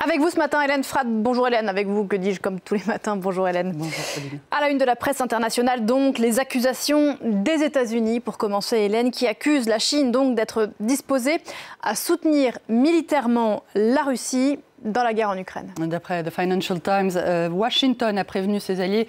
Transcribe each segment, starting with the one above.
Avec vous ce matin, Hélène Frade. Bonjour Hélène, avec vous, que dis-je, comme tous les matins. Bonjour Hélène. Bonjour Pauline. À la une de la presse internationale, donc, les accusations des États-Unis, pour commencer Hélène, qui accusent la Chine donc d'être disposée à soutenir militairement la Russie dans la guerre en Ukraine. D'après The Financial Times, Washington a prévenu ses alliés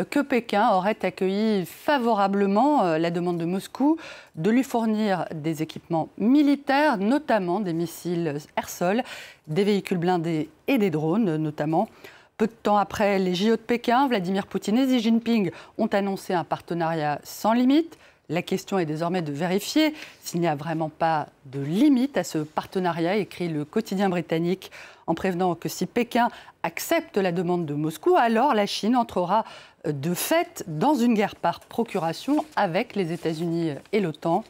que Pékin aurait accueilli favorablement la demande de Moscou de lui fournir des équipements militaires, notamment des missiles air-sol, des véhicules blindés et des drones notamment. Peu de temps après les JO de Pékin, Vladimir Poutine et Xi Jinping ont annoncé un partenariat sans limite. La question est désormais de vérifier s'il n'y a vraiment pas de limite à ce partenariat, écrit le quotidien britannique, en prévenant que si Pékin accepte la demande de Moscou, alors la Chine entrera de fait dans une guerre par procuration avec les États-Unis et l'OTAN.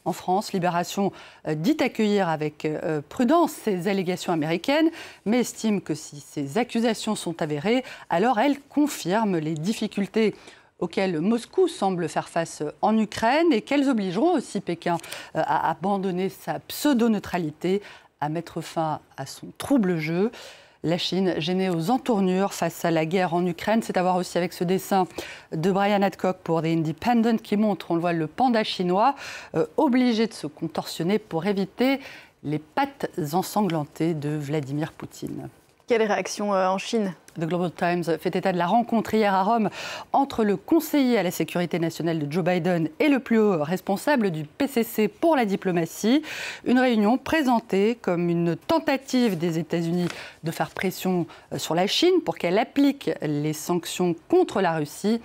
En France, Libération dit accueillir avec prudence ces allégations américaines, mais estime que si ces accusations sont avérées, alors elle confirme les difficultés auxquelles Moscou semble faire face en Ukraine et qu'elles obligeront aussi Pékin à abandonner sa pseudo-neutralité, à mettre fin à son trouble jeu. La Chine, gênée aux entournures face à la guerre en Ukraine, c'est à voir aussi avec ce dessin de Brian Adcock pour The Independent qui montre, on le voit, le panda chinois obligé de se contorsionner pour éviter les pattes ensanglantées de Vladimir Poutine. Quelle réaction en Chine ? The Global Times fait état de la rencontre hier à Rome entre le conseiller à la sécurité nationale de Joe Biden et le plus haut responsable du PCC pour la diplomatie. Une réunion présentée comme une tentative des États-Unis de faire pression sur la Chine pour qu'elle applique les sanctions contre la Russie.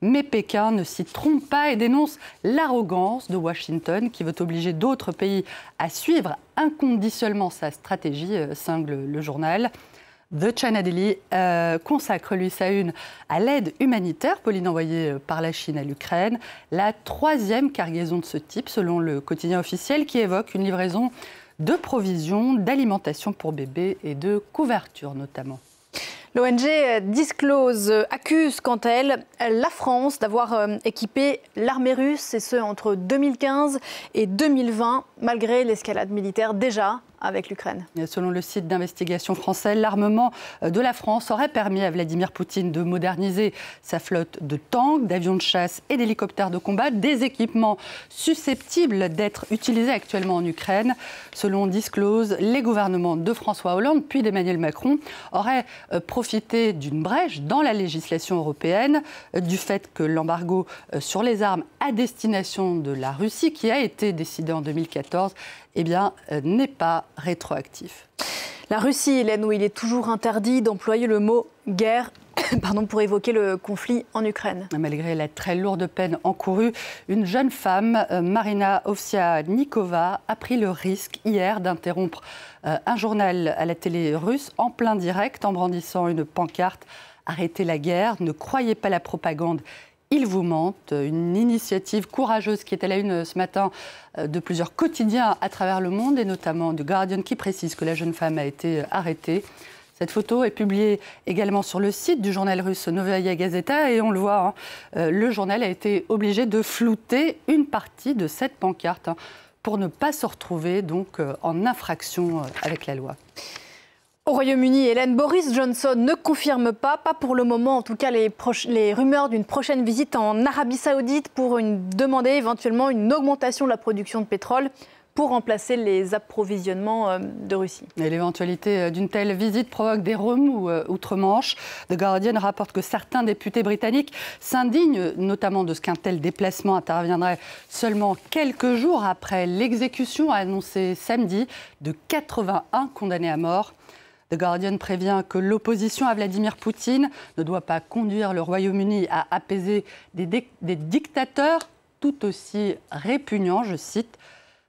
Mais Pékin ne s'y trompe pas et dénonce l'arrogance de Washington qui veut obliger d'autres pays à suivre inconditionnellement sa stratégie, cingle le journal. The China Daily consacre, lui, sa une à l'aide humanitaire, Pauline, envoyée par la Chine à l'Ukraine. La troisième cargaison de ce type, selon le quotidien officiel, qui évoque une livraison de provisions, d'alimentation pour bébés et de couverture notamment. L'ONG Disclose accuse, quant à elle, la France d'avoir équipé l'armée russe, et ce entre 2015 et 2020, malgré l'escalade militaire déjà avec l'Ukraine. Selon le site d'investigation français, l'armement de la France aurait permis à Vladimir Poutine de moderniser sa flotte de tanks, d'avions de chasse et d'hélicoptères de combat, des équipements susceptibles d'être utilisés actuellement en Ukraine. Selon Disclose, les gouvernements de François Hollande puis d'Emmanuel Macron auraient profité d'une brèche dans la législation européenne, du fait que l'embargo sur les armes à destination de la Russie, qui a été décidé en 2014, n'est pas rétroactif. La Russie, Hélène, où il est toujours interdit d'employer le mot « guerre » pour évoquer le conflit en Ukraine. Malgré la très lourde peine encourue, une jeune femme, Marina Ovsiannikova, a pris le risque hier d'interrompre un journal à la télé russe en plein direct en brandissant une pancarte « Arrêtez la guerre, ne croyez pas la propagande ». Ils vous mentent, une initiative courageuse qui est à la une ce matin de plusieurs quotidiens à travers le monde et notamment The Guardian qui précise que la jeune femme a été arrêtée. Cette photo est publiée également sur le site du journal russe Novaya Gazeta et on le voit, le journal a été obligé de flouter une partie de cette pancarte pour ne pas se retrouver donc en infraction avec la loi. Au Royaume-Uni, Hélène, Boris Johnson ne confirme pas pour le moment, en tout cas les rumeurs d'une prochaine visite en Arabie Saoudite pour demander éventuellement une augmentation de la production de pétrole pour remplacer les approvisionnements de Russie. Et l'éventualité d'une telle visite provoque des remous outre-Manche. The Guardian rapporte que certains députés britanniques s'indignent notamment de ce qu'un tel déplacement interviendrait seulement quelques jours après l'exécution annoncée samedi de 81 condamnés à mort. The Guardian prévient que l'opposition à Vladimir Poutine ne doit pas conduire le Royaume-Uni à apaiser des dictateurs tout aussi répugnants, je cite.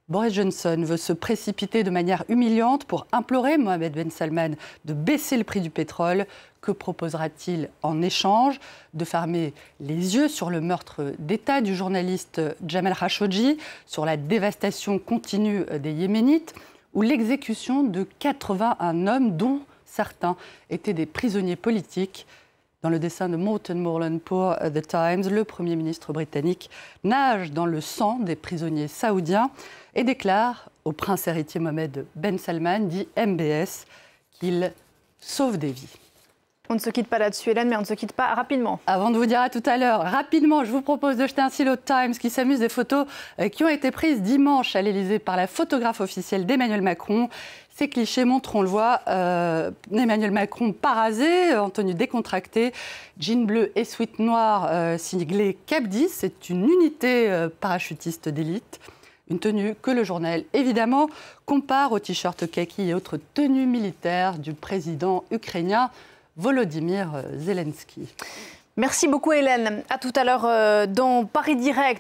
Boris Johnson veut se précipiter de manière humiliante pour implorer Mohammed Ben Salman de baisser le prix du pétrole. Que proposera-t-il en échange? De fermer les yeux sur le meurtre d'État du journaliste Jamal Khashoggi, sur la dévastation continue des Yéménites, ou l'exécution de 81 hommes, dont certains étaient des prisonniers politiques. Dans le dessin de Morten Morland pour The Times, le Premier ministre britannique nage dans le sang des prisonniers saoudiens et déclare au prince héritier Mohammed Ben Salman, dit MBS, qu'il sauvent des vies. On ne se quitte pas là-dessus, Hélène, mais on ne se quitte pas rapidement. Avant de vous dire à tout à l'heure, rapidement, je vous propose de jeter un œil au Times qui s'amuse des photos qui ont été prises dimanche à l'Élysée par la photographe officielle d'Emmanuel Macron. Ces clichés montrent, on le voit, Emmanuel Macron parasé, en tenue décontractée, jean bleu et sweat noir siglé Cap 10. C'est une unité parachutiste d'élite. Une tenue que le journal, évidemment, compare au t-shirt kaki et autres tenues militaires du président ukrainien Volodymyr Zelensky. Merci beaucoup Hélène. À tout à l'heure dans Paris Direct.